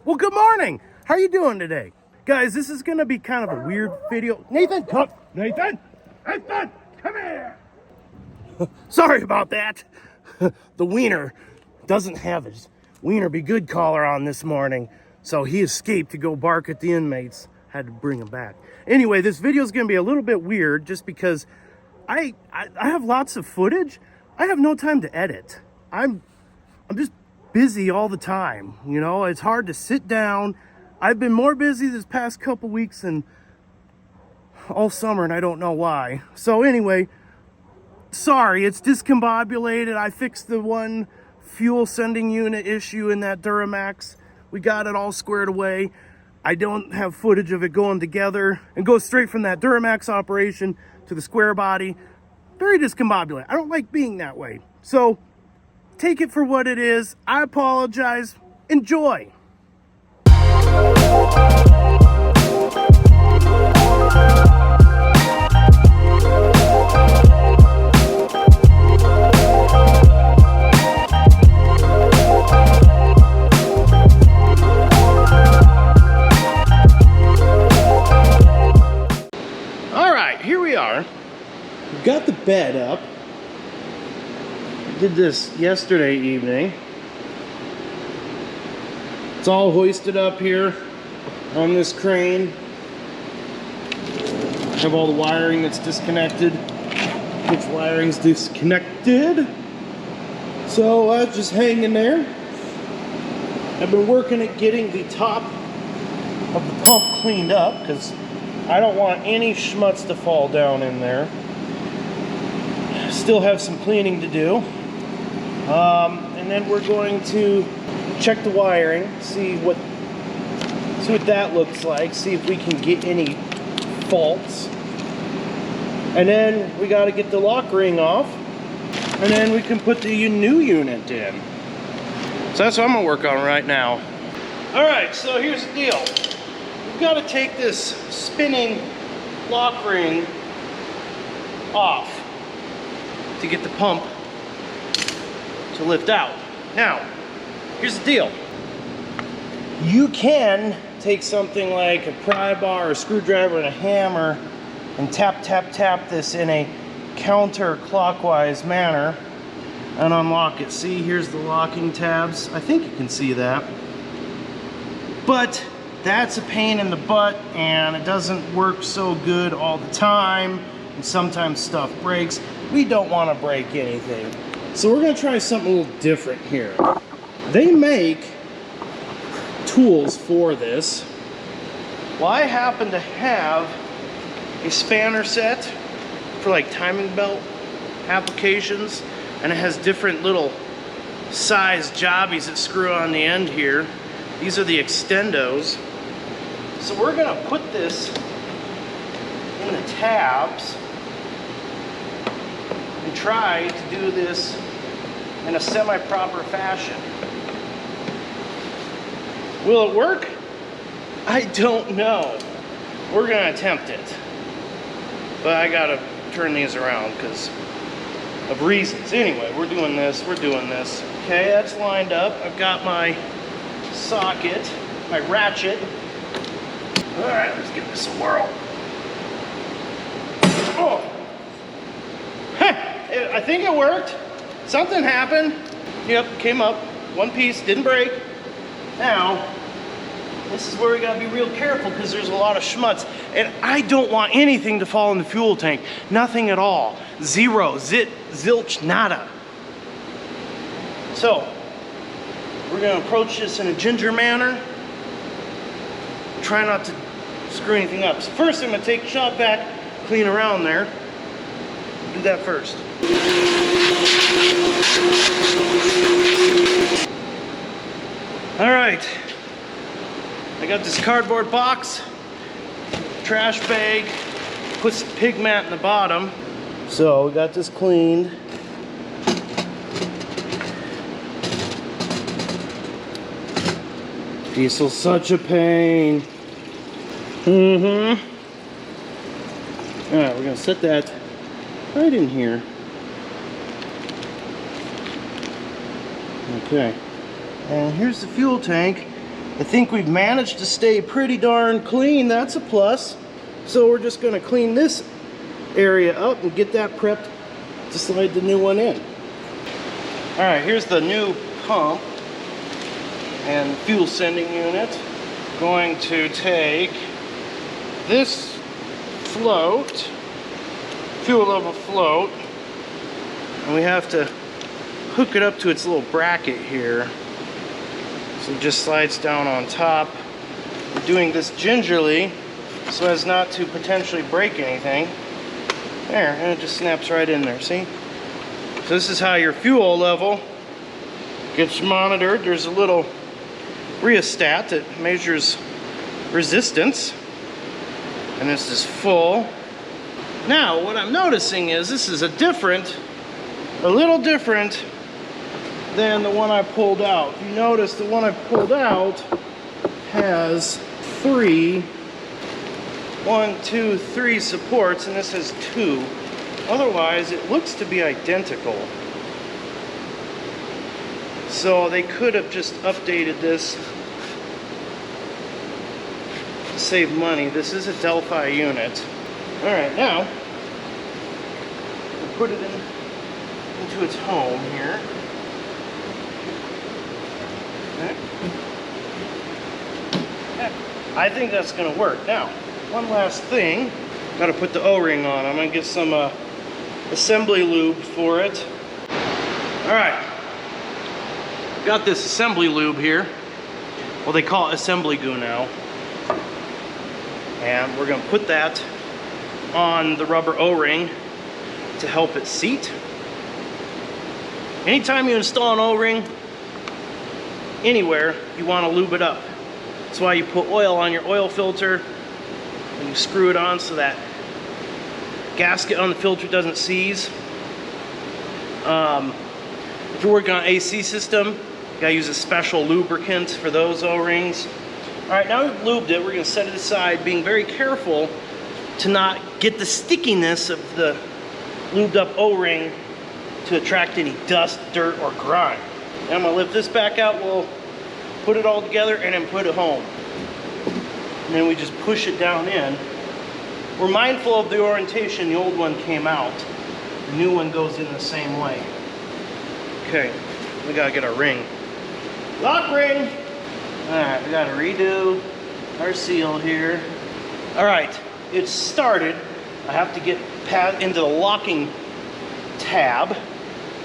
Well, good morning. How are you doing today? Guys, this is going to be kind of a weird video. Nathan, come. Nathan, come here. Sorry about that. The wiener doesn't have his wiener be good collar on this morning, so he escaped to go bark at the inmates. Had to bring him back. Anyway, this video is going to be a little bit weird just because I have lots of footage. I have no time to edit. I'm just busy all the time. You know, it's hard to sit down. I've been more busy this past couple weeks than all summer, and I don't know why. So anyway, sorry, it's discombobulated. I fixed the one fuel sending unit issue in that Duramax. We got it all squared away. I don't have footage of it going together and go straight from that Duramax operation to the square body. Very discombobulated. I don't like being that way. So take it for what it is. I apologize. Enjoy. All right, here we are. We've got the bed up. Did this yesterday evening. It's all hoisted up here on this crane. I have all the wiring that's disconnected. Which wiring's disconnected? So just hanging there. I've been working at getting the top of the pump cleaned up because I don't want any schmutz to fall down in there. Still have some cleaning to do. And then we're going to check the wiring, see what that looks like, see if we can get any faults. And then we got to get the lock ring off, and then we can put the new unit in. So that's what I'm gonna work on right now. All right, so here's the deal. We've got to take this spinning lock ring off to get the pump to lift out. Now, here's the deal. You can take something like a pry bar or a screwdriver and a hammer and tap this in a counterclockwise manner and unlock it. See, here's the locking tabs. I think you can see that. But that's a pain in the butt, and it doesn't work so good all the time, and sometimes stuff breaks. We don't want to break anything. So we're going to try something a little different here. They make tools for this. Well, I happen to have a spanner set for like timing belt applications, and it has different little size jobbies that screw on the end here. These are the extendos. So we're going to put this in the tabs and try to do this in a semi-proper fashion. Will it work? I don't know. We're gonna attempt it. But I gotta turn these around because of reasons. Anyway, we're doing this. Okay, that's lined up. I've got my socket, my ratchet. All right, let's give this a whirl. Oh! I think it worked. Something happened. Yep, came up. One piece, didn't break. Now, this is where we gotta be real careful because there's a lot of schmutz. And I don't want anything to fall in the fuel tank. Nothing at all. Zero, zilch, nada. So, we're gonna approach this in a ginger manner. Try not to screw anything up. So first I'm gonna take the shop back, clean around there. Do that first. All right, I got this cardboard box, trash bag, put some pig mat in the bottom. So we got this cleaned. Diesel's such a pain. All right, we're gonna set that right in here. Okay, and here's the fuel tank. I think we've managed to stay pretty darn clean. That's a plus. So we're just going to clean this area up and get that prepped to slide the new one in. All right, here's the new pump and fuel sending unit. Going to take this float, fuel level float, and we have to hook it up to its little bracket here. So it just slides down on top. We're doing this gingerly so as not to potentially break anything. There, and it just snaps right in there, see? So this is how your fuel level gets monitored. There's a little rheostat that measures resistance, and this is full. Now, what I'm noticing is this is a little different than the one I pulled out. If you notice, the one I pulled out has 3 supports, and this has 2. Otherwise, it looks to be identical. So they could have just updated this to save money. This is a Delphi unit. All right, now we'll put it into its home here. Okay. I think that's going to work. Now, one last thing. Got to put the O-ring on. I'm going to get some assembly lube for it. All right. Got this assembly lube here. Well, they call it assembly goo now. And we're going to put that on the rubber O-ring to help it seat. Anytime you install an O-ring anywhere, you want to lube it up. That's why you put oil on your oil filter and you screw it on so that gasket on the filter doesn't seize. If you're working on an AC system, you gotta use a special lubricant for those O-rings. All right, now we've lubed it, we're gonna set it aside, being very careful to not get the stickiness of the lubed up O-ring to attract any dust, dirt, or grime. Now I'm gonna lift this back out, we'll put it all together and then put it home. And then we just push it down in. We're mindful of the orientation. The old one came out. The new one goes in the same way. Okay, we gotta get our ring. Lock ring! All right, we gotta redo our seal here. All right, it's started. I have to get into the locking tab.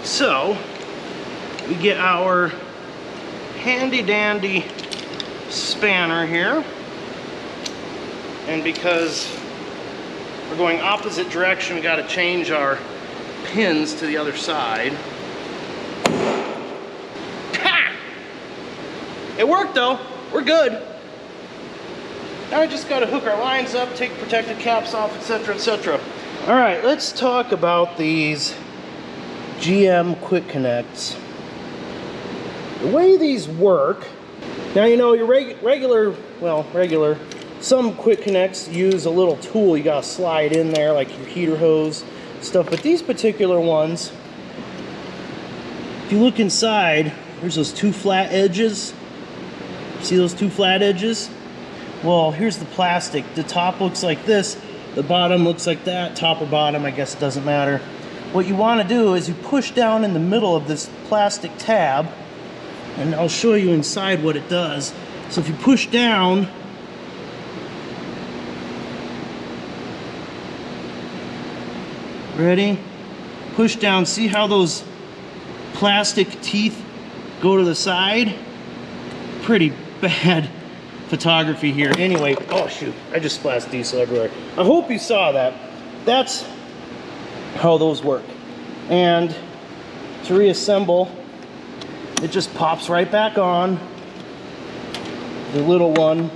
So, we get our handy dandy spanner here. And because we're going opposite direction, we gotta change our pins to the other side. Ha! It worked though, we're good. Now we just gotta hook our lines up, take protective caps off, etc., etc. All right, let's talk about these GM Quick Connects. The way these work, now you know your regular, some Quick Connects use a little tool you gotta slide in there, like your heater hose stuff, but these particular ones, if you look inside, there's those 2 flat edges. See those 2 flat edges? Well, here's the plastic. The top looks like this, the bottom looks like that. Top or bottom, I guess it doesn't matter. What you want to do is you push down in the middle of this plastic tab, and I'll show you inside what it does. So if you push down, ready? Push down, see how those plastic teeth go to the side? Pretty bad photography here. Anyway, oh shoot, I just splashed diesel everywhere. I hope you saw that. That's how those work. And to reassemble, it just pops right back on. The little one.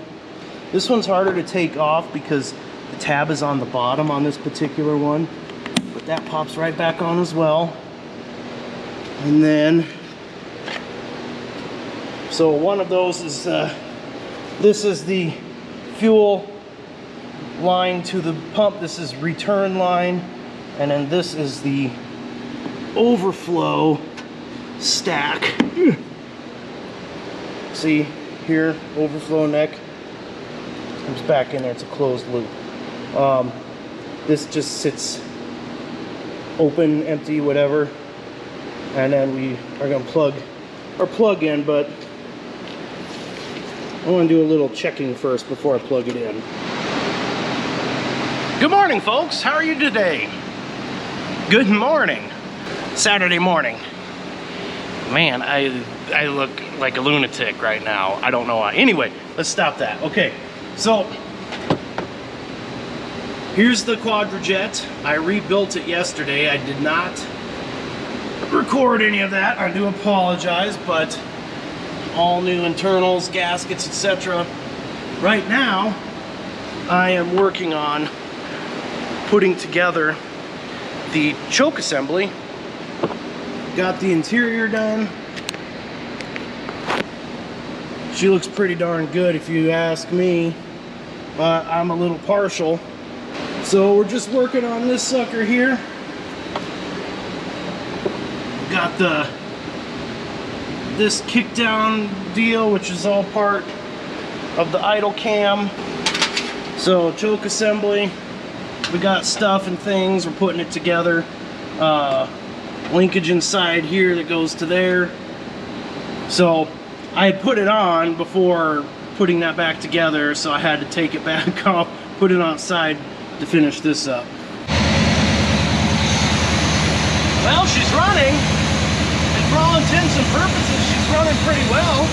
This one's harder to take off because the tab is on the bottom on this particular one. But that pops right back on as well. And then, so one of those is, this is the fuel line to the pump. This is return line. And then this is the overflow stack. See, here, overflow neck, comes back in there. It's a closed loop. This just sits open, empty, whatever, and then we are going to plug our plug in, but I want to do a little checking first before I plug it in. Good morning, folks. How are you today? Good morning. Saturday morning. Man, I look like a lunatic right now. I don't know why. Anyway, let's stop that. Okay, so here's the Quadrajet. I rebuilt it yesterday. I did not record any of that. I do apologize, but all new internals, gaskets, etc. Right now, I am working on putting together the choke assembly. Got the interior done. She looks pretty darn good if you ask me, but I'm a little partial. So we're just working on this sucker here. Got this kickdown deal, which is all part of the idle cam. So choke assembly, we got stuff and things, we're putting it together. Linkage inside here that goes to there. So I had put it on before putting that back together, so I had to take it back off, put it on side to finish this up. Well, she's running, and for all intents and purposes, she's running pretty well.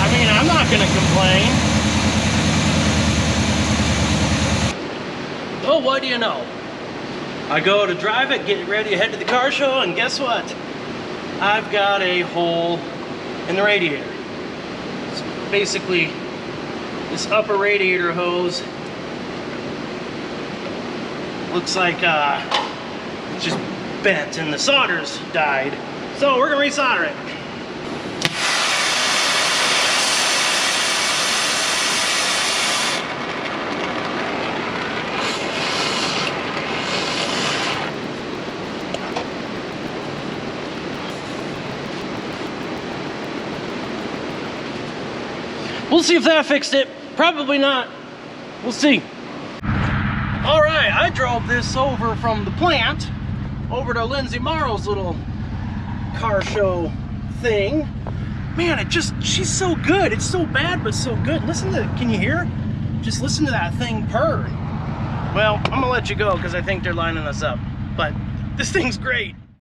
I mean, I'm not gonna complain. Oh, what do you know? I go to drive it, get ready to head to the car show, and guess what? I've got a hole in the radiator. It's basically this upper radiator hose. Looks like it's just bent and the solder's died. So we're gonna resolder it. We'll see if that fixed it. Probably not. We'll see. All right, I drove this over from the plant over to Lindsay Morrow's little car show thing. Man, she's so good. It's so bad, but so good. Listen to, can you hear? Just listen to that thing purr. Well, I'm gonna let you go because I think they're lining us up. But this thing's great.